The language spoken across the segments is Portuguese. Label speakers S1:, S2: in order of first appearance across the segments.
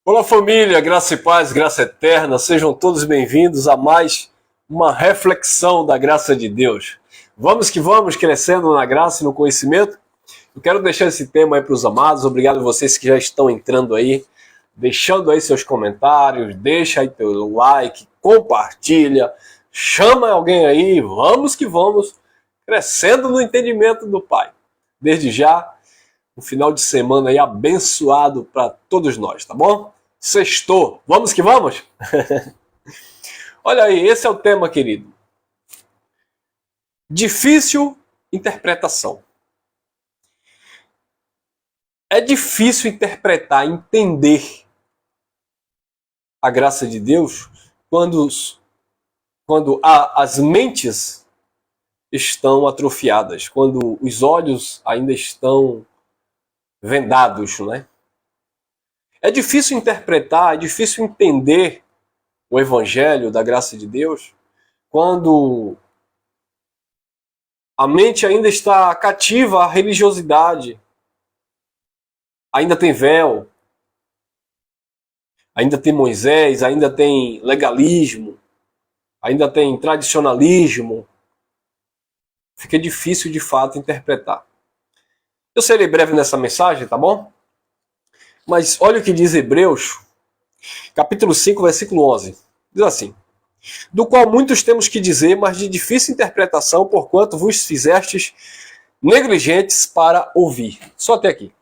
S1: Olá família, graça e paz, graça eterna, sejam todos bem-vindos a mais uma reflexão da graça de Deus. Vamos que vamos, crescendo na graça e no conhecimento. Eu quero deixar esse tema aí para os amados, obrigado a vocês que já estão entrando aí, deixando aí seus comentários, deixa aí teu like, compartilha, chama alguém aí, vamos que vamos, crescendo no entendimento do Pai. Desde já, um final de semana aí abençoado para todos nós, tá bom? Sextou, vamos que vamos? Olha aí, esse é o tema, querido. Difícil interpretação. É difícil interpretar, entender a graça de Deus quando as mentes estão atrofiadas, quando os olhos ainda estão vendados, né? É difícil interpretar, é difícil entender o Evangelho da graça de Deus quando a mente ainda está cativa à religiosidade, ainda tem véu, ainda tem Moisés, ainda tem legalismo, ainda tem tradicionalismo. Fica difícil de fato interpretar. Eu serei breve nessa mensagem, tá bom? Mas olha o que diz Hebreus, capítulo 5, versículo 11. Diz assim: do qual muitos temos que dizer, mas de difícil interpretação, porquanto vos fizestes negligentes para ouvir. Só até aqui.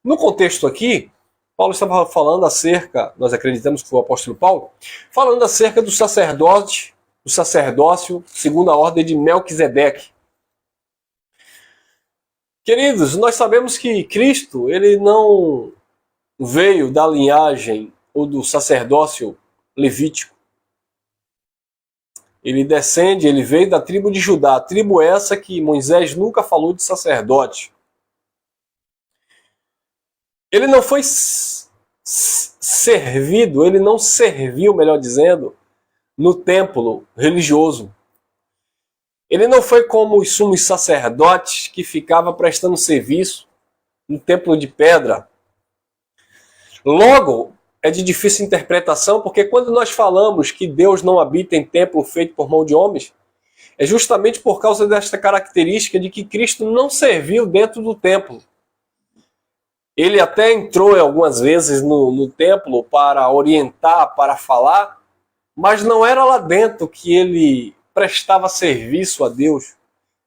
S1: No contexto aqui, Paulo estava falando acerca, nós acreditamos que foi o apóstolo Paulo, falando acerca do sacerdócio segundo a ordem de Melquisedeque. Queridos, nós sabemos que Cristo, ele não veio da linhagem ou do sacerdócio levítico. Ele descende, ele veio da tribo de Judá, tribo essa que Moisés nunca falou de sacerdote. Ele não foi servido, ele não serviu, melhor dizendo, no templo religioso. Ele não foi como os sumos sacerdotes que ficavam prestando serviço no templo de pedra. Logo, é de difícil interpretação, porque quando nós falamos que Deus não habita em templo feito por mão de homens, é justamente por causa desta característica de que Cristo não serviu dentro do templo. Ele até entrou algumas vezes no templo para orientar, para falar, mas não era lá dentro que ele prestava serviço a Deus.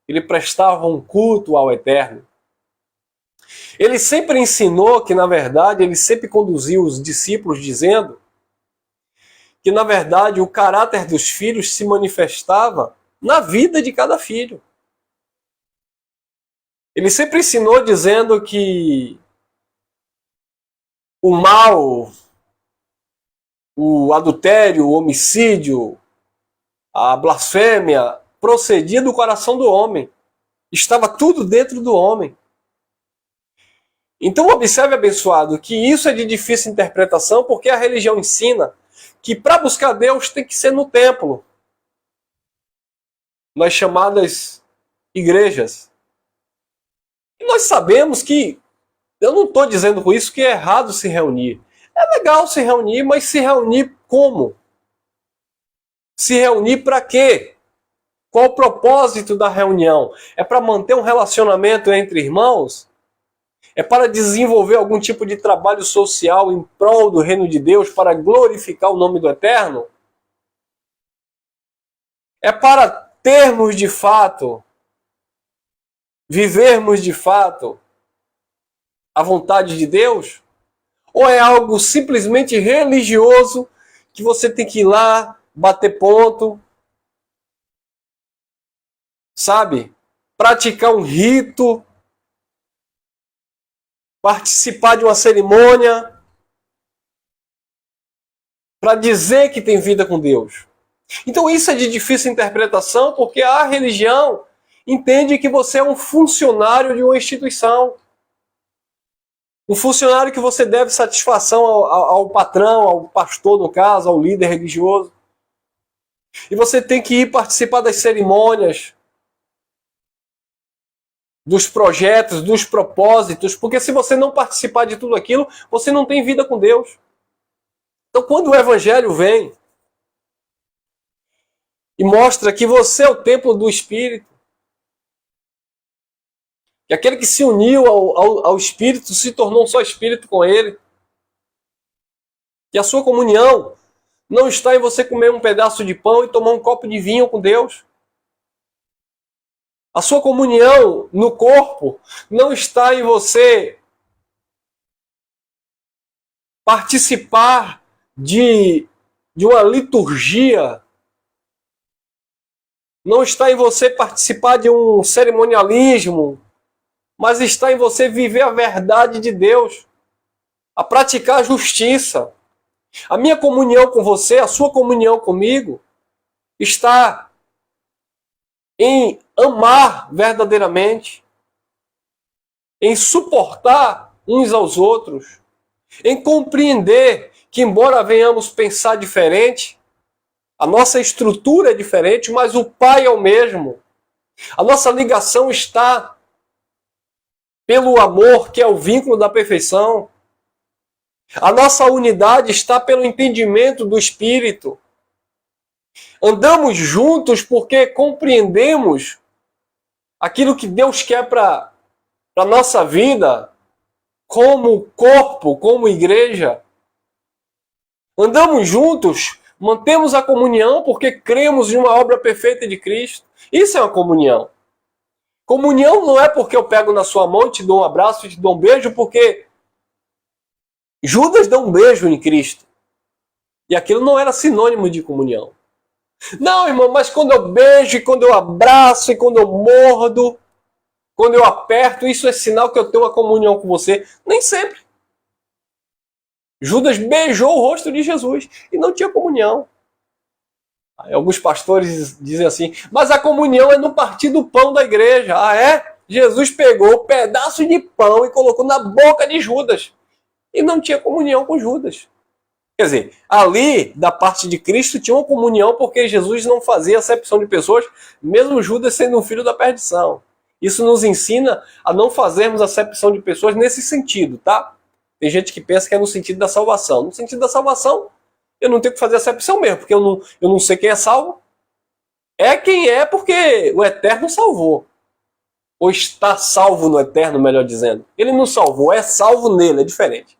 S1: Ele prestava um culto ao Eterno. Ele sempre ensinou que, na verdade, ele sempre conduziu os discípulos dizendo que, na verdade, o caráter dos filhos se manifestava na vida de cada filho. Ele sempre ensinou dizendo que o mal, o adultério, o homicídio, a blasfêmia procedia do coração do homem. Estava tudo dentro do homem. Então observe, abençoado, que isso é de difícil interpretação porque a religião ensina que para buscar Deus tem que ser no templo, nas chamadas igrejas. E nós sabemos que, eu não estou dizendo com isso que é errado se reunir. É legal se reunir, mas se reunir como? Se reunir para quê? Qual o propósito da reunião? É para manter um relacionamento entre irmãos? É para desenvolver algum tipo de trabalho social em prol do reino de Deus, para glorificar o nome do Eterno? É para termos de fato, vivermos de fato a vontade de Deus? Ou é algo simplesmente religioso que você tem que ir lá, bater ponto, sabe? Praticar um rito, participar de uma cerimônia para dizer que tem vida com Deus. Então isso é de difícil interpretação porque a religião entende que você é um funcionário de uma instituição. Um funcionário que você deve satisfação ao patrão, ao pastor no caso, ao líder religioso. E você tem que ir participar das cerimônias. dos projetos, dos propósitos, porque se você não participar de tudo aquilo, você não tem vida com Deus. Então, quando o Evangelho vem e mostra que você é o templo do Espírito, que aquele que se uniu ao Espírito se tornou um só Espírito com ele, que a sua comunhão não está em você comer um pedaço de pão e tomar um copo de vinho com Deus. A sua comunhão no corpo não está em você participar de uma liturgia, não está em você participar de um cerimonialismo, mas está em você viver a verdade de Deus, a praticar a justiça. A minha comunhão com você, a sua comunhão comigo, está em amar verdadeiramente, em suportar uns aos outros, em compreender que, embora venhamos pensar diferente, a nossa estrutura é diferente, mas o Pai é o mesmo. A nossa ligação está pelo amor, que é o vínculo da perfeição. A nossa unidade está pelo entendimento do Espírito. Andamos juntos porque compreendemos aquilo que Deus quer para a nossa vida, como corpo, como igreja. Andamos juntos, mantemos a comunhão porque cremos em uma obra perfeita de Cristo. Isso é uma comunhão. Comunhão não é porque eu pego na sua mão, te dou um abraço, te dou um beijo, porque Judas deu um beijo em Cristo. E aquilo não era sinônimo de comunhão. Não, irmão, mas quando eu beijo, e quando eu abraço, e quando eu mordo, quando eu aperto, isso é sinal que eu tenho uma comunhão com você. Nem sempre. Judas beijou o rosto de Jesus e não tinha comunhão. Aí alguns pastores dizem assim, mas a comunhão é no partir do pão da igreja. Ah, é? Jesus pegou um pedaço de pão e colocou na boca de Judas. E não tinha comunhão com Judas. Quer dizer, ali, da parte de Cristo, tinha uma comunhão porque Jesus não fazia acepção de pessoas, mesmo Judas sendo um filho da perdição. Isso nos ensina a não fazermos acepção de pessoas nesse sentido, tá? Tem gente que pensa que é no sentido da salvação. No sentido da salvação, eu não tenho que fazer acepção mesmo, porque eu não sei quem é salvo. É quem é porque o Eterno salvou. Ou está salvo no Eterno, melhor dizendo. Ele não salvou, é salvo nele, é diferente.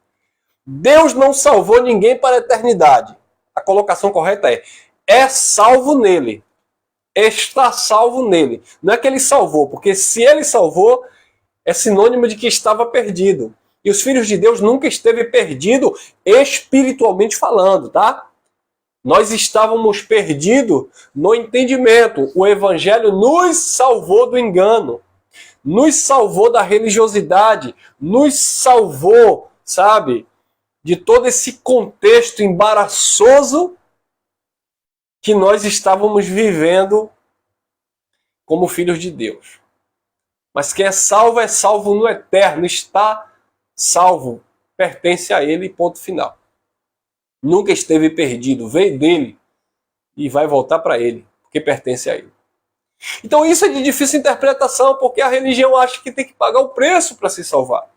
S1: Deus não salvou ninguém para a eternidade. A colocação correta é salvo nele. Está salvo nele. Não é que ele salvou, porque se ele salvou, é sinônimo de que estava perdido. E os filhos de Deus nunca esteve perdido espiritualmente falando, tá? Nós estávamos perdidos no entendimento. O Evangelho nos salvou do engano. Nos salvou da religiosidade. Nos salvou, sabe, de todo esse contexto embaraçoso que nós estávamos vivendo como filhos de Deus. Mas quem é salvo no eterno, está salvo, pertence a ele, ponto final. Nunca esteve perdido, veio dele e vai voltar para ele, porque pertence a ele. Então isso é de difícil interpretação, porque a religião acha que tem que pagar o preço para se salvar.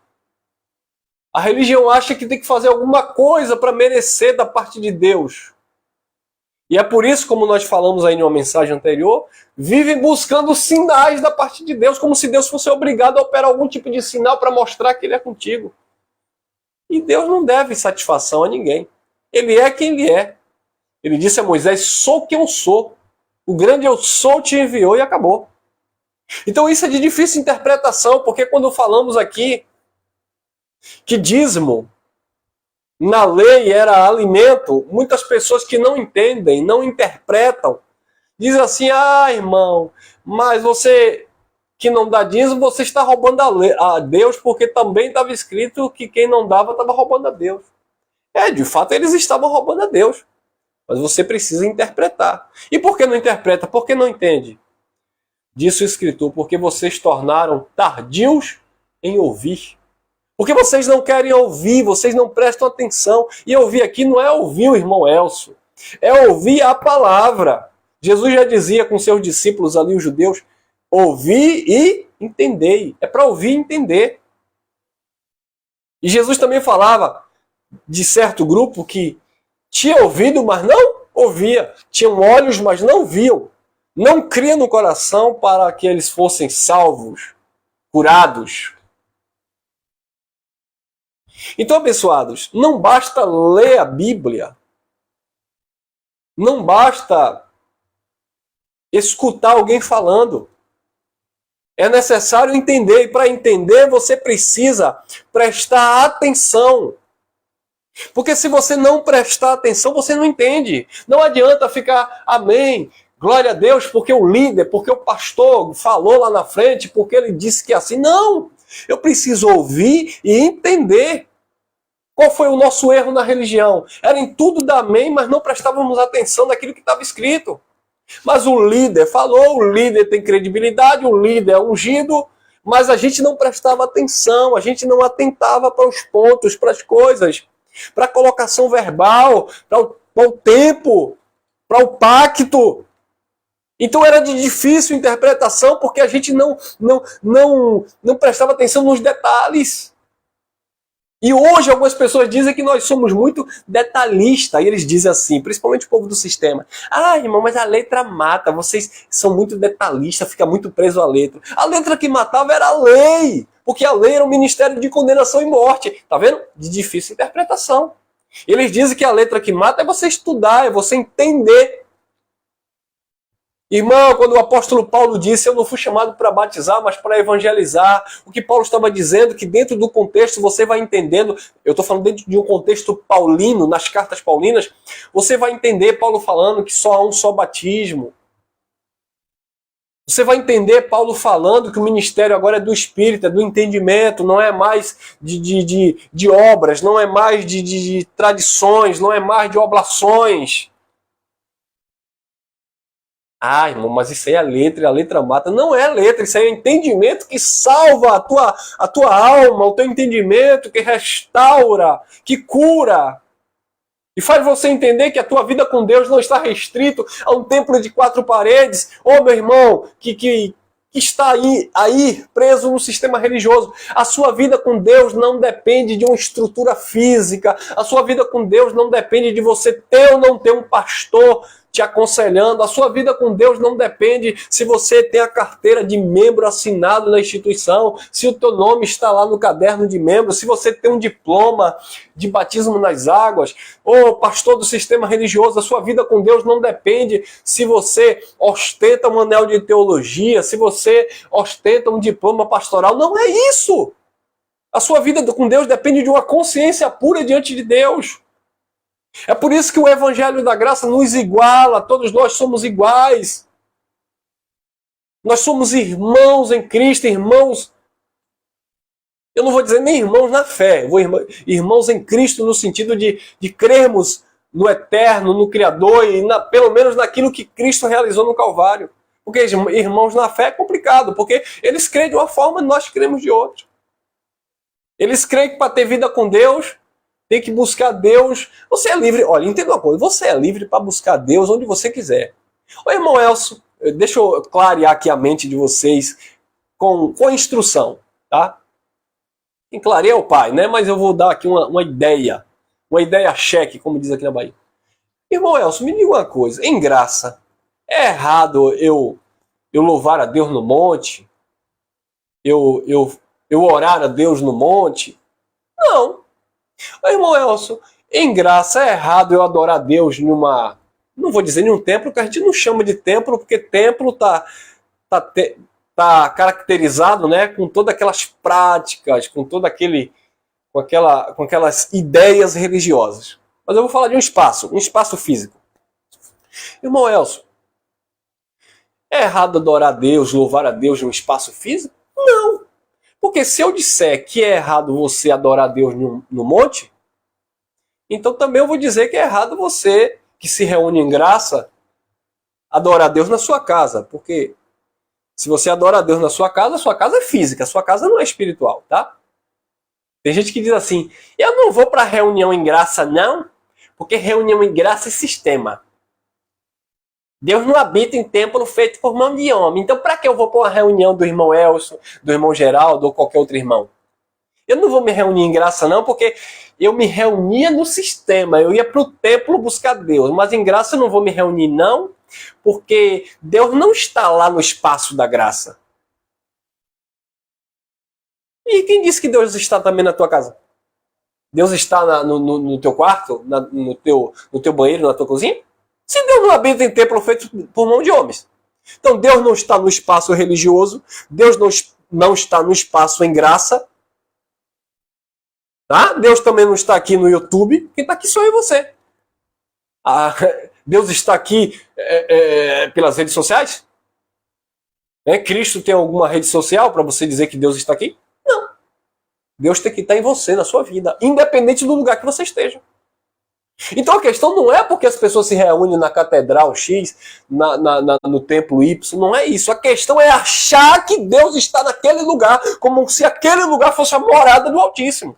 S1: A religião acha que tem que fazer alguma coisa para merecer da parte de Deus. E é por isso, como nós falamos aí em uma mensagem anterior, vivem buscando sinais da parte de Deus, como se Deus fosse obrigado a operar algum tipo de sinal para mostrar que ele é contigo. E Deus não deve satisfação a ninguém. Ele é quem ele é. Ele disse a Moisés, sou quem eu sou. O grande eu sou te enviou e acabou. Então isso é de difícil interpretação, porque quando falamos aqui que dízimo na lei era alimento, muitas pessoas que não entendem, não interpretam, dizem assim, irmão, mas você que não dá dízimo, você está roubando a Deus, porque também estava escrito que quem não dava estava roubando a Deus. De fato eles estavam roubando a Deus, mas você precisa interpretar. E por que não interpreta? Por que não entende? Disse o escritor, porque vocês tornaram tardios em ouvir. Porque vocês não querem ouvir, vocês não prestam atenção. E ouvir aqui não é ouvir o irmão Elcio, é ouvir a palavra. Jesus já dizia com seus discípulos ali, os judeus, ouvir e entendei. É para ouvir e entender. E Jesus também falava de certo grupo que tinha ouvido, mas não ouvia. Tinham olhos, mas não viam. Não cria no coração para que eles fossem salvos, curados. Então, abençoados, não basta ler a Bíblia, não basta escutar alguém falando. É necessário entender, e para entender você precisa prestar atenção. Porque se você não prestar atenção, você não entende. Não adianta ficar, amém, glória a Deus, porque o líder, porque o pastor falou lá na frente, porque ele disse que é assim. Não! Eu preciso ouvir e entender. Qual foi o nosso erro na religião? Era em tudo dar amém, mas não prestávamos atenção naquilo que estava escrito. Mas o líder falou, o líder tem credibilidade, o líder é ungido, mas a gente não prestava atenção, a gente não atentava para os pontos, para as coisas, para a colocação verbal, para o tempo, para o pacto. Então era de difícil interpretação porque a gente não prestava atenção nos detalhes. E hoje algumas pessoas dizem que nós somos muito detalhistas. E eles dizem assim, principalmente o povo do sistema. Ah, irmão, mas a letra mata. Vocês são muito detalhistas, fica muito preso à letra. A letra que matava era a lei. Porque a lei era um ministério de condenação e morte. Tá vendo? De difícil interpretação. Eles dizem que a letra que mata é você estudar, é você entender. Irmão, quando o apóstolo Paulo disse, eu não fui chamado para batizar, mas para evangelizar, o que Paulo estava dizendo, que dentro do contexto você vai entendendo, eu estou falando dentro de um contexto paulino, nas cartas paulinas, você vai entender Paulo falando que só há um só batismo. Você vai entender Paulo falando que o ministério agora é do Espírito, é do entendimento, não é mais de obras, não é mais de tradições, não é mais de oblações. Ah, irmão, mas isso aí é a letra mata. Não é a letra, isso aí é o entendimento que salva a tua alma, o teu entendimento, que restaura, que cura. E faz você entender que a tua vida com Deus não está restrito a um templo de 4 paredes. Ô, meu irmão, que está aí preso no sistema religioso. A sua vida com Deus não depende de uma estrutura física. A sua vida com Deus não depende de você ter ou não ter um pastor te aconselhando. A sua vida com Deus não depende se você tem a carteira de membro assinado na instituição, se o teu nome está lá no caderno de membro, se você tem um diploma de batismo nas águas, ou pastor do sistema religioso. A sua vida com Deus não depende se você ostenta um anel de teologia, se você ostenta um diploma pastoral. Não é isso! A sua vida com Deus depende de uma consciência pura diante de Deus. É por isso que o Evangelho da Graça nos iguala, todos nós somos iguais. Nós somos irmãos em Cristo, irmãos. Eu não vou dizer nem irmãos na fé, eu vou irmãos em Cristo no sentido de crermos no eterno, no Criador e pelo menos naquilo que Cristo realizou no Calvário. Porque irmãos na fé é complicado, porque eles creem de uma forma e nós cremos de outra. Eles creem que para ter vida com Deus tem que buscar Deus. Você é livre, olha, entenda uma coisa, você é livre para buscar Deus onde você quiser. Ô irmão Elcio, deixa eu clarear aqui a mente de vocês com instrução, tá? Quem clareia é o pai, né? Mas eu vou dar aqui uma ideia cheque, como diz aqui na Bahia. Irmão Elcio, me diga uma coisa, em graça, é errado eu louvar a Deus no monte? Eu orar a Deus no monte? Não. Irmão Elcio, em graça é errado eu adorar a Deus numa, não vou dizer nenhum templo, que a gente não chama de templo, porque templo tá caracterizado, né, com todas aquelas práticas, com aquelas ideias religiosas. Mas eu vou falar de um espaço físico. Irmão Elcio, é errado adorar a Deus, louvar a Deus num espaço físico? Não. Porque se eu disser que é errado você adorar a Deus no monte, então também eu vou dizer que é errado você, que se reúne em graça, adorar a Deus na sua casa. Porque se você adora a Deus na sua casa é física, a sua casa não é espiritual, tá? Tem gente que diz assim, eu não vou para reunião em graça não, porque reunião em graça é sistema. Deus não habita em templo feito por mão de homem. Então, para que eu vou para uma reunião do irmão Elson, do irmão Geraldo ou qualquer outro irmão? Eu não vou me reunir em graça, não, porque eu me reunia no sistema. Eu ia para o templo buscar Deus. Mas em graça eu não vou me reunir, não, porque Deus não está lá no espaço da graça. E quem disse que Deus está também na tua casa? Deus está no teu quarto, no teu banheiro, na tua cozinha? Se Deus não habita em templo feito por mão de homens. Então Deus não está no espaço religioso, Deus não está no espaço em graça. Tá? Deus também não está aqui no YouTube, quem está aqui sou eu e você. Deus está aqui pelas redes sociais? Cristo tem alguma rede social para você dizer que Deus está aqui? Não. Deus tem que estar em você, na sua vida, independente do lugar que você esteja. Então a questão não é porque as pessoas se reúnem na catedral X, no templo Y, não é isso. A questão é achar que Deus está naquele lugar, como se aquele lugar fosse a morada do Altíssimo.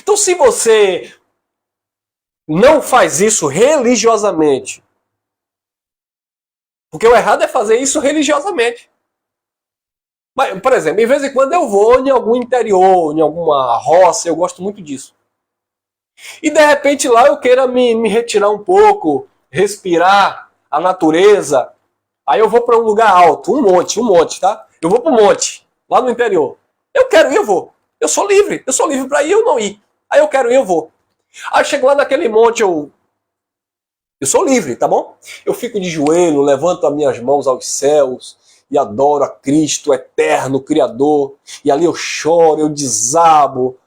S1: Então se você não faz isso religiosamente, porque o errado é fazer isso religiosamente. Mas, por exemplo, em vez em quando eu vou em algum interior, em alguma roça, eu gosto muito disso. E de repente lá eu queira me retirar um pouco, respirar a natureza. Aí eu vou para um lugar alto, um monte, tá? Eu vou para um monte, lá no interior. Eu quero ir, eu vou. Eu sou livre para ir ou não ir. Aí eu quero ir, eu vou. Aí eu chego lá naquele monte, eu sou livre, tá bom? Eu fico de joelho, levanto as minhas mãos aos céus e adoro a Cristo, eterno Criador. E ali eu choro, eu desabo,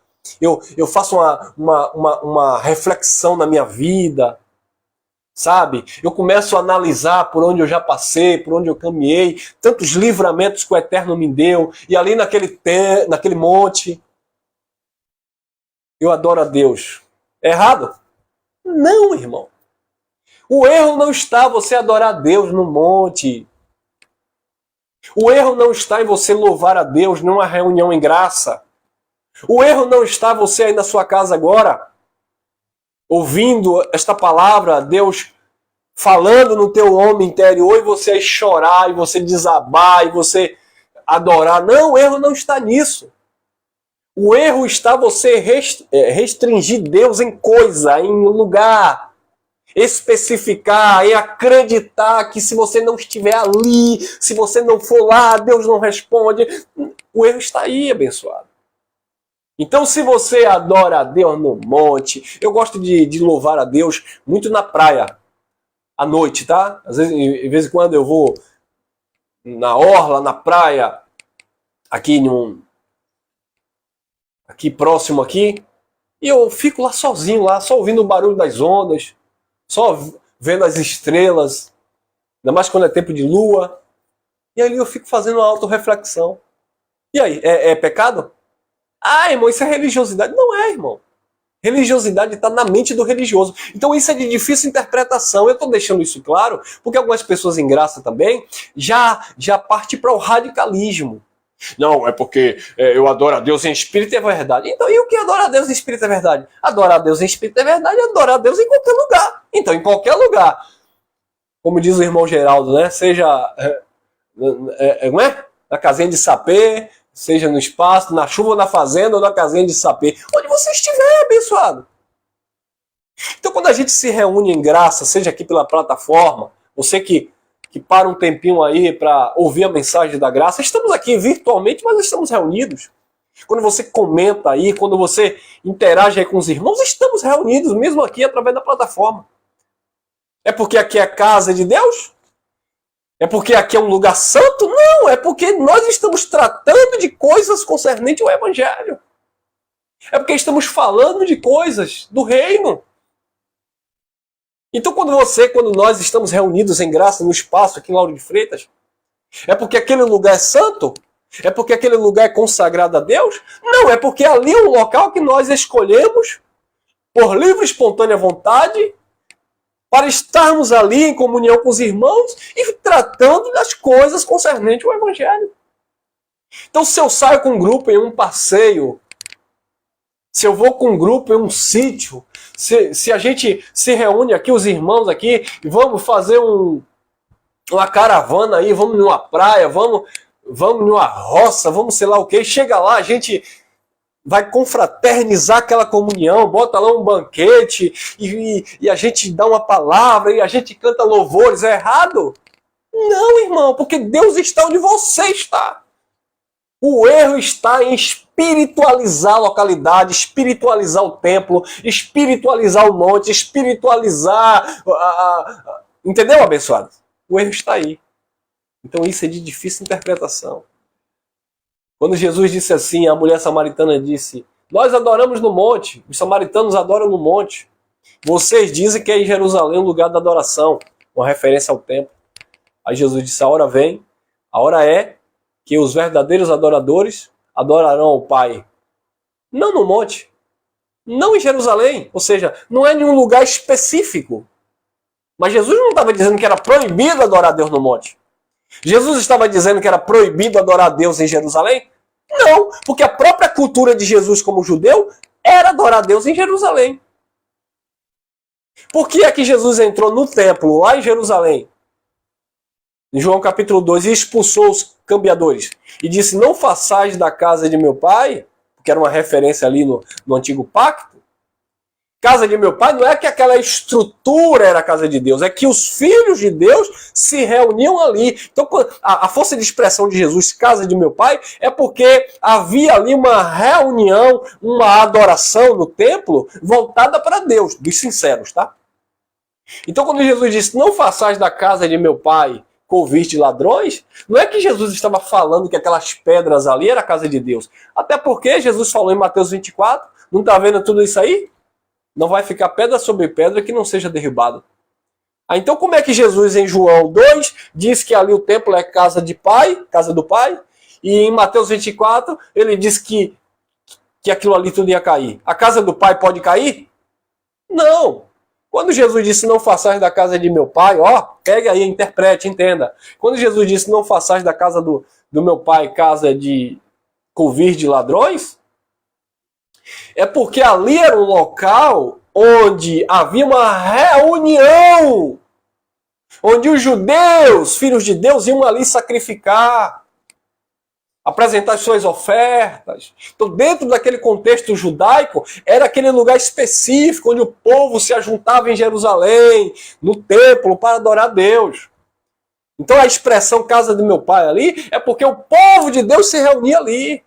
S1: eu faço uma reflexão na minha vida, sabe? Eu começo a analisar por onde eu já passei, por onde eu caminhei, tantos livramentos que o Eterno me deu, e ali naquele monte, eu adoro a Deus. É errado? Não, irmão. O erro não está você adorar a Deus no monte. O erro não está em você louvar a Deus numa reunião em graça. O erro não está você aí na sua casa agora, ouvindo esta palavra, Deus falando no teu homem interior, e você aí chorar, e você desabar, e você adorar. Não, o erro não está nisso. O erro está você restringir Deus em coisa, em lugar, especificar, em acreditar que se você não estiver ali, se você não for lá, Deus não responde. O erro está aí, abençoado. Então, se você adora a Deus no monte, eu gosto de louvar a Deus muito na praia, à noite, tá? Às vezes, de vez em quando eu vou na orla, na praia, aqui próximo aqui, e eu fico lá sozinho, lá, só ouvindo o barulho das ondas, só vendo as estrelas, ainda mais quando é tempo de lua, e ali eu fico fazendo uma autorreflexão. E aí, é pecado? Ah, irmão, isso é religiosidade. Não é, irmão. Religiosidade está na mente do religioso. Então isso é de difícil interpretação. Eu estou deixando isso claro, porque algumas pessoas em graça também já partem para o radicalismo. Não, é porque eu adoro a Deus em espírito e é verdade. Então, e o que adorar a Deus em espírito é verdade? Adorar a Deus em espírito é verdade e adorar a Deus em qualquer lugar. Então, em qualquer lugar. Como diz o irmão Geraldo, né? Seja não é? Na casinha de sapê, seja no espaço, na chuva ou na fazenda ou na casinha de sapê. Onde você estiver, abençoado. Então, quando a gente se reúne em graça, seja aqui pela plataforma, você que para um tempinho aí para ouvir a mensagem da graça, estamos aqui virtualmente, mas estamos reunidos. Quando você comenta aí, quando você interage aí com os irmãos, estamos reunidos, mesmo aqui através da plataforma. É porque aqui é a casa de Deus? É porque aqui é um lugar santo? Não, é porque nós estamos tratando de coisas concernentes ao Evangelho. É porque estamos falando de coisas do reino. Então quando nós estamos reunidos em graça no espaço aqui em Lauro de Freitas, é porque aquele lugar é santo? É porque aquele lugar é consagrado a Deus? Não, é porque ali é um local que nós escolhemos por livre e espontânea vontade para estarmos ali em comunhão com os irmãos e tratando das coisas concernentes ao Evangelho. Então se eu saio com um grupo em um passeio, se eu vou com um grupo em um sítio, se a gente se reúne aqui, os irmãos aqui, e vamos fazer uma caravana aí, vamos numa praia, vamos numa roça, vamos sei lá o que, chega lá, a gente vai confraternizar aquela comunhão, bota lá um banquete e a gente dá uma palavra e a gente canta louvores, é errado? Não, irmão, porque Deus está onde você está. O erro está em espiritualizar a localidade, espiritualizar o templo, espiritualizar o monte, espiritualizar... Entendeu, abençoado? O erro está aí. Então isso é de difícil interpretação. Quando Jesus disse assim, a mulher samaritana disse, nós adoramos no monte, os samaritanos adoram no monte. Vocês dizem que é em Jerusalém o lugar da adoração, uma referência ao templo. Aí Jesus disse, a hora vem, a hora é que os verdadeiros adoradores adorarão ao Pai. Não no monte, não em Jerusalém, ou seja, não é em um lugar específico. Mas Jesus não estava dizendo que era proibido adorar a Deus no monte. Jesus estava dizendo que era proibido adorar a Deus em Jerusalém? Não, porque a própria cultura de Jesus como judeu era adorar a Deus em Jerusalém. Por que é que Jesus entrou no templo, lá em Jerusalém, em João capítulo 2, e expulsou os cambiadores? E disse, não façais da casa de meu pai, porque era uma referência ali no antigo pacto, casa de meu pai não é que aquela estrutura era a casa de Deus, é que os filhos de Deus se reuniam ali. Então a força de expressão de Jesus, casa de meu pai, é porque havia ali uma reunião, uma adoração no templo voltada para Deus, dos sinceros, tá? Então quando Jesus disse, não façais da casa de meu pai covil de ladrões, não é que Jesus estava falando que aquelas pedras ali era a casa de Deus. Até porque Jesus falou em Mateus 24, não está vendo tudo isso aí? Não vai ficar pedra sobre pedra que não seja derribado. Então como é que Jesus em João 2 diz que ali o templo é casa de pai, casa do pai, e em Mateus 24 ele diz que aquilo ali tudo ia cair. A casa do pai pode cair? Não. Quando Jesus disse não façais da casa de meu pai, ó, pegue aí, interprete, entenda. Quando Jesus disse não façais da casa do meu pai casa de covil de ladrões, é porque ali era um local onde havia uma reunião, onde os judeus, filhos de Deus, iam ali sacrificar, apresentar suas ofertas. Então, dentro daquele contexto judaico, era aquele lugar específico onde o povo se ajuntava em Jerusalém, no templo, para adorar a Deus. Então, a expressão casa do meu pai ali é porque o povo de Deus se reunia ali.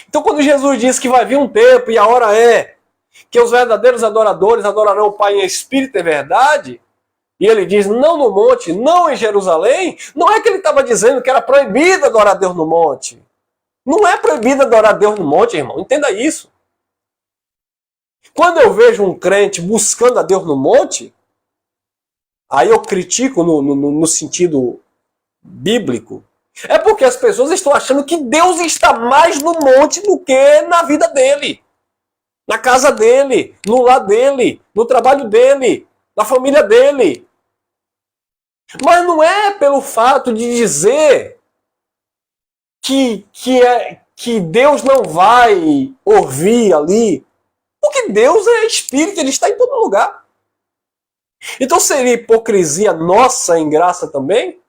S1: Então quando Jesus diz que vai vir um tempo e a hora é que os verdadeiros adoradores adorarão o Pai em espírito e verdade, e ele diz não no monte, não em Jerusalém, não é que ele estava dizendo que era proibido adorar a Deus no monte. Não é proibido adorar a Deus no monte, irmão, entenda isso. Quando eu vejo um crente buscando a Deus no monte, aí eu critico no sentido bíblico, é porque as pessoas estão achando que Deus está mais no monte do que na vida dele. Na casa dele, no lar dele, no trabalho dele, na família dele. Mas não é pelo fato de dizer que Deus não vai ouvir ali. Porque Deus é espírito, ele está em todo lugar. Então seria hipocrisia nossa em graça também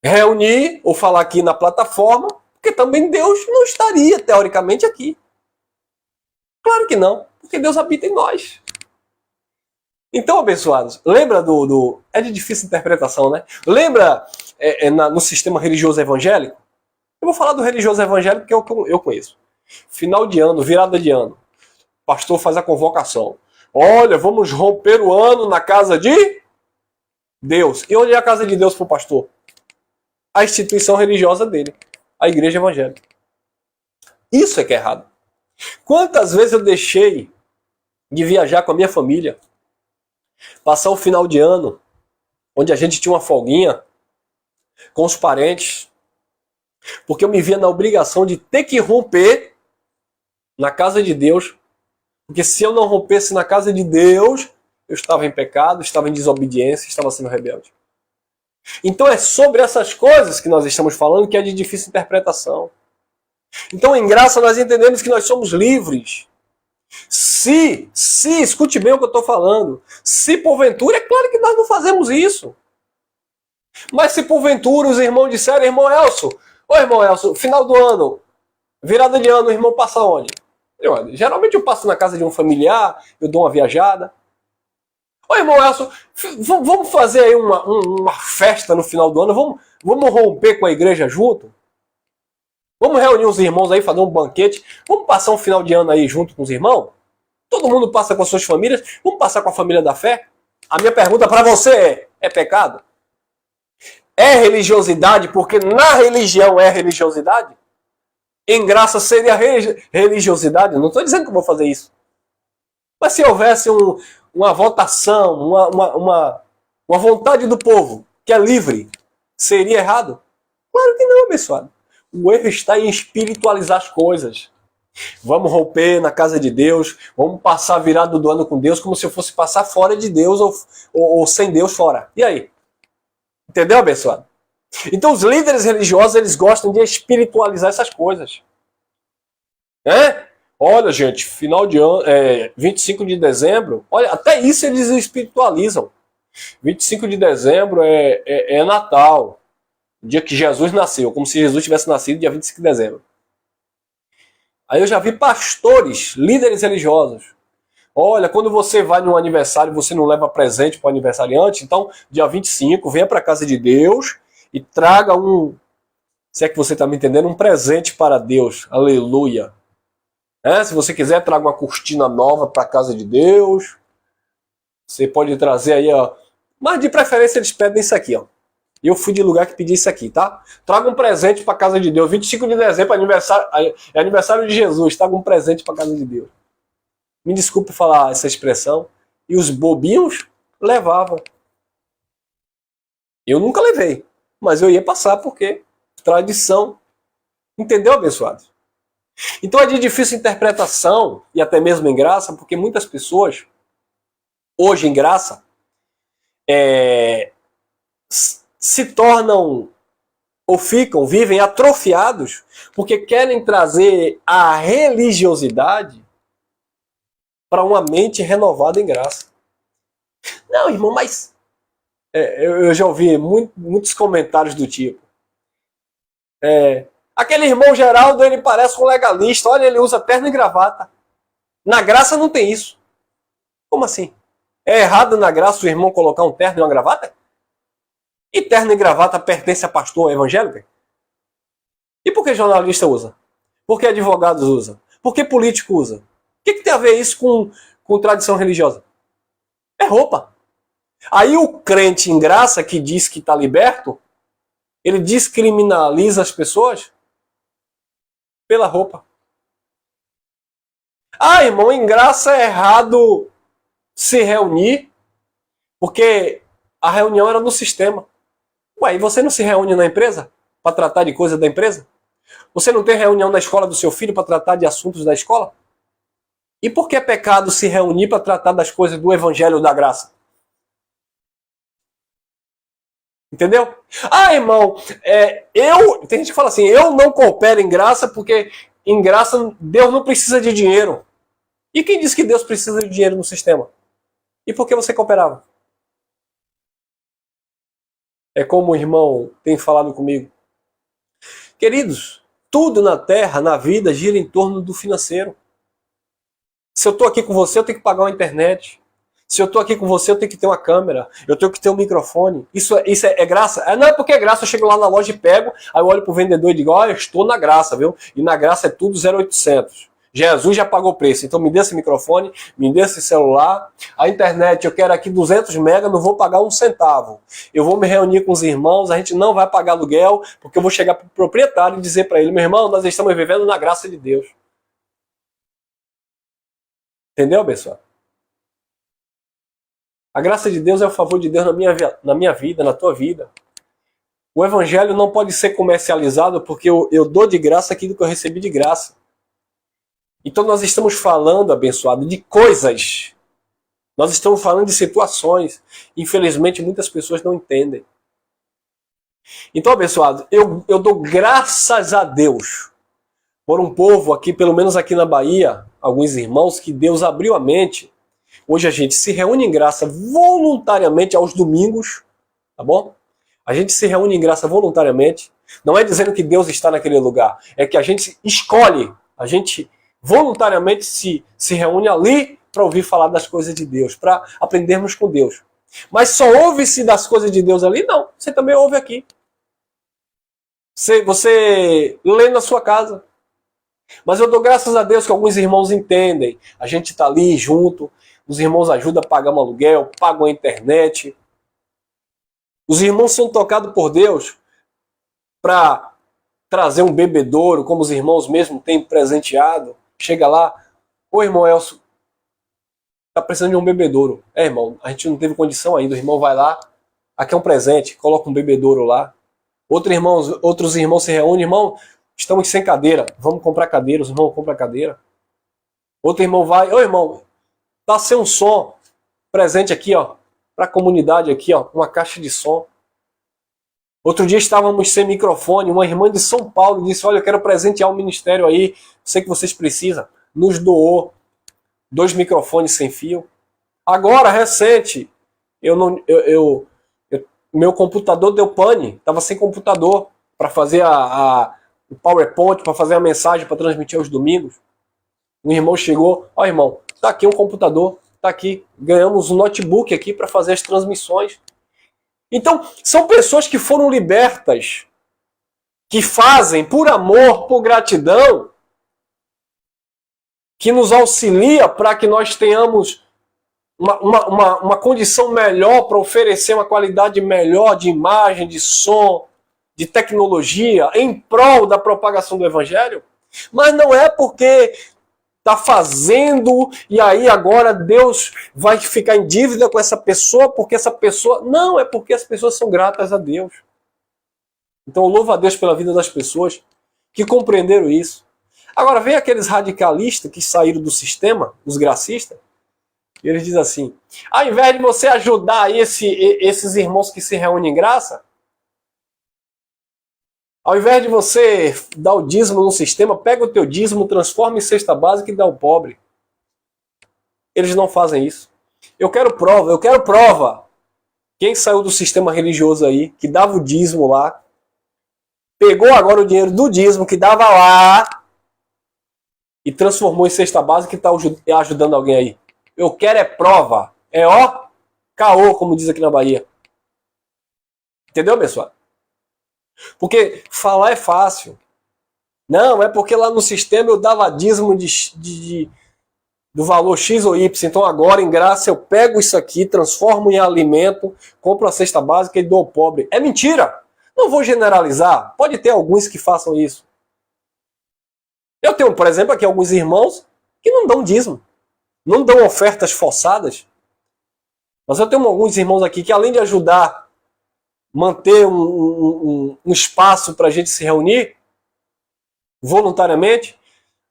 S1: reunir ou falar aqui na plataforma, porque também Deus não estaria, teoricamente, aqui. Claro que não, porque Deus habita em nós. Então, abençoados, lembra é de difícil interpretação, né? Lembra no sistema religioso evangélico? Eu vou falar do religioso evangélico que eu conheço. Final de ano, virada de ano. O pastor faz a convocação. Olha, vamos romper o ano na casa de Deus. E onde é a casa de Deus para o pastor? A instituição religiosa dele, a igreja evangélica. Isso é que é errado. Quantas vezes eu deixei de viajar com a minha família, passar o final de ano, onde a gente tinha uma folguinha, com os parentes, porque eu me via na obrigação de ter que romper na casa de Deus, porque se eu não rompesse na casa de Deus, eu estava em pecado, estava em desobediência, estava sendo rebelde. Então é sobre essas coisas que nós estamos falando que é de difícil interpretação. Então em graça nós entendemos que nós somos livres. Escute bem o que eu estou falando. Se porventura, é claro que nós não fazemos isso. Mas se porventura os irmãos disserem, irmão Elcio, final do ano, virada de ano, o irmão passa onde? Geralmente eu passo na casa de um familiar, eu dou uma viajada. Ô irmão Elcio, vamos fazer aí uma festa no final do ano, vamos romper com a igreja junto? Vamos reunir os irmãos aí, fazer um banquete, vamos passar um final de ano aí junto com os irmãos? Todo mundo passa com as suas famílias, vamos passar com a família da fé? A minha pergunta para você é pecado? É religiosidade porque na religião é religiosidade? Em graça seria religiosidade? Não estou dizendo que eu vou fazer isso. Mas se houvesse uma votação, uma vontade do povo que é livre, seria errado? Claro que não, abençoado. O erro está em espiritualizar as coisas. Vamos romper na casa de Deus, vamos passar a virada do ano com Deus como se eu fosse passar fora de Deus ou sem Deus fora. E aí? Entendeu, abençoado? Então os líderes religiosos, eles gostam de espiritualizar essas coisas. Olha, gente, final de ano, 25 de dezembro, olha, até isso eles espiritualizam. 25 de dezembro é Natal, o dia que Jesus nasceu, como se Jesus tivesse nascido dia 25 de dezembro. Aí eu já vi pastores, líderes religiosos. Olha, quando você vai num aniversário, você não leva presente para o aniversariante, então dia 25, venha para a casa de Deus e traga se é que você está me entendendo, um presente para Deus. Aleluia. Se você quiser, traga uma cortina nova para a casa de Deus. Você pode trazer aí, ó. Mas de preferência eles pedem isso aqui, ó. E eu fui de lugar que pedi isso aqui, tá? Traga um presente para a casa de Deus. 25 de dezembro é aniversário de Jesus. Traga um presente para a casa de Deus. Me desculpe falar essa expressão. E os bobinhos levavam. Eu nunca levei. Mas eu ia passar porque tradição. Entendeu, abençoado? Então é de difícil interpretação e até mesmo em graça, porque muitas pessoas, hoje em graça, se tornam ou vivem atrofiados porque querem trazer a religiosidade para uma mente renovada em graça. Não, irmão, mas eu já ouvi muitos comentários do tipo aquele irmão Geraldo, ele parece um legalista, olha, ele usa terno e gravata. Na graça não tem isso. Como assim? É errado na graça o irmão colocar um terno e uma gravata? E terno e gravata pertence a pastor evangélico? E por que jornalista usa? Por que advogados usa? Por que político usa? O que tem a ver isso com tradição religiosa? É roupa. Aí o crente em graça que diz que está liberto, ele descriminaliza as pessoas pela roupa. Ah, irmão, em graça é errado se reunir, porque a reunião era no sistema. Ué, e você não se reúne na empresa para tratar de coisa da empresa? Você não tem reunião na escola do seu filho para tratar de assuntos da escola? E por que é pecado se reunir para tratar das coisas do evangelho da graça? Entendeu? Ah, irmão, tem gente que fala assim, eu não coopero em graça porque em graça Deus não precisa de dinheiro. E quem disse que Deus precisa de dinheiro no sistema? E por que você cooperava? É como o irmão tem falado comigo. Queridos, tudo na terra, na vida, gira em torno do financeiro. Se eu estou aqui com você, eu tenho que pagar uma internet. Se eu estou aqui com você, eu tenho que ter uma câmera. Eu tenho que ter um microfone. Isso é graça? Não é porque é graça, eu chego lá na loja e pego, aí eu olho pro vendedor e digo, eu estou na graça, viu? E na graça é tudo 0,800. Jesus já pagou o preço, então me dê esse microfone, me dê esse celular. A internet, eu quero aqui 200 mega, não vou pagar um centavo. Eu vou me reunir com os irmãos, a gente não vai pagar aluguel, porque eu vou chegar pro proprietário e dizer para ele, meu irmão, nós estamos vivendo na graça de Deus. Entendeu, pessoal? A graça de Deus é o favor de Deus na minha vida, na tua vida. O evangelho não pode ser comercializado porque eu dou de graça aquilo que eu recebi de graça. Então nós estamos falando, abençoado, de coisas. Nós estamos falando de situações. Infelizmente muitas pessoas não entendem. Então, abençoado, eu dou graças a Deus por um povo aqui, pelo menos aqui na Bahia, alguns irmãos, que Deus abriu a mente. Hoje a gente se reúne em graça voluntariamente aos domingos, tá bom? A gente se reúne em graça voluntariamente. Não é dizendo que Deus está naquele lugar, é que a gente escolhe, a gente voluntariamente se reúne ali para ouvir falar das coisas de Deus, para aprendermos com Deus. Mas só ouve-se das coisas de Deus ali? Não, você também ouve aqui. Você lê na sua casa. Mas eu dou graças a Deus que alguns irmãos entendem. A gente está ali junto, os irmãos ajudam a pagar um aluguel, pagam a internet. Os irmãos são tocados por Deus para trazer um bebedouro, como os irmãos mesmo têm presenteado. Chega lá, ô irmão Elcio, tá precisando de um bebedouro. É, irmão, a gente não teve condição ainda. O irmão vai lá, aqui é um presente, coloca um bebedouro lá. Outros irmãos se reúnem, irmão, estamos sem cadeira, vamos comprar cadeira, os irmãos compram cadeira. Outro irmão vai, ô irmão, tá sem um som, presente aqui, ó, para a comunidade aqui, ó, uma caixa de som. Outro dia estávamos sem microfone, uma irmã de São Paulo disse, olha, eu quero presentear o ministério aí, sei que vocês precisam, nos doou 2 microfones sem fio. Agora, recente, meu computador deu pane, estava sem computador para fazer o PowerPoint, para fazer a mensagem, para transmitir aos domingos. Um irmão chegou, ó irmão, tá aqui um computador, tá aqui, ganhamos um notebook aqui para fazer as transmissões. Então, são pessoas que foram libertas, que fazem por amor, por gratidão, que nos auxilia para que nós tenhamos uma condição melhor para oferecer uma qualidade melhor de imagem, de som, de tecnologia, em prol da propagação do Evangelho. Mas não é porque está fazendo e aí agora Deus vai ficar em dívida com essa pessoa, porque essa pessoa... Não, é porque as pessoas são gratas a Deus. Então eu louvo a Deus pela vida das pessoas que compreenderam isso. Agora vem aqueles radicalistas que saíram do sistema, os gracistas, e eles dizem assim, ao invés de você ajudar esses irmãos que se reúnem em graça, ao invés de você dar o dízimo no sistema, pega o teu dízimo, transforma em cesta básica e dá ao pobre. Eles não fazem isso. Eu quero prova. Quem saiu do sistema religioso aí, que dava o dízimo lá, pegou agora o dinheiro do dízimo que dava lá e transformou em cesta básica e está ajudando alguém aí. Eu quero é prova. É ó, caô, como diz aqui na Bahia. Entendeu, pessoal? Porque falar é fácil. Não, é porque lá no sistema eu dava dízimo do valor X ou Y. Então agora, em graça, eu pego isso aqui, transformo em alimento, compro a cesta básica e dou ao pobre. É mentira! Não vou generalizar. Pode ter alguns que façam isso. Eu tenho, por exemplo, aqui alguns irmãos que não dão dízimo. Não dão ofertas forçadas. Mas eu tenho alguns irmãos aqui que, além de ajudar manter um espaço para a gente se reunir voluntariamente,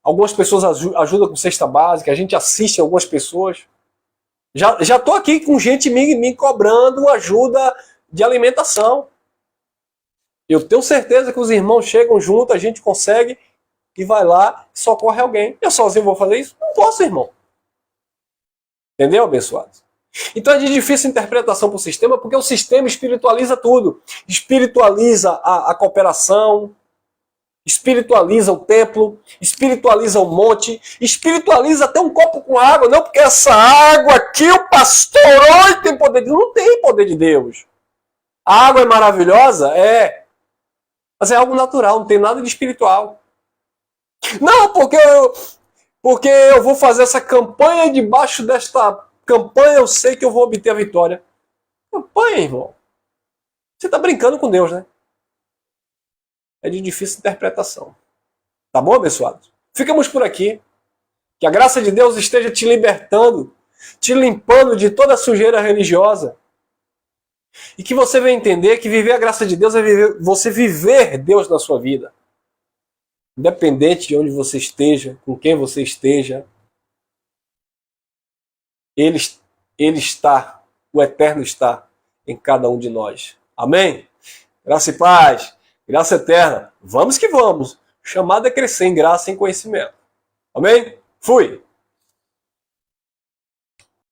S1: algumas pessoas ajudam com cesta básica, a gente assiste algumas pessoas. Já estou aqui com gente me cobrando ajuda de alimentação. Eu tenho certeza que os irmãos chegam junto, a gente consegue e vai lá e socorre alguém. Eu sozinho vou fazer isso? Não posso, irmão. Entendeu, abençoados? Então é de difícil interpretação para o sistema, porque o sistema espiritualiza tudo. Espiritualiza a cooperação, espiritualiza o templo, espiritualiza o monte, espiritualiza até um copo com água. Não, porque essa água aqui o pastor hoje tem poder de Deus. Não tem poder de Deus. A água é maravilhosa? É. Mas é algo natural, não tem nada de espiritual. Não, porque eu vou fazer essa campanha e debaixo desta campanha eu sei que eu vou obter a vitória. Campanha, irmão. Você está brincando com Deus, né? É de difícil interpretação. Tá bom, abençoados? Ficamos por aqui. Que a graça de Deus esteja te libertando, te limpando de toda a sujeira religiosa. E que você venha entender que viver a graça de Deus é você viver Deus na sua vida. Independente de onde você esteja, com quem você esteja, Ele está, o Eterno está em cada um de nós. Amém? Graça e paz, graça eterna. Vamos que vamos. chamado é crescer em graça e em conhecimento. Amém? Fui!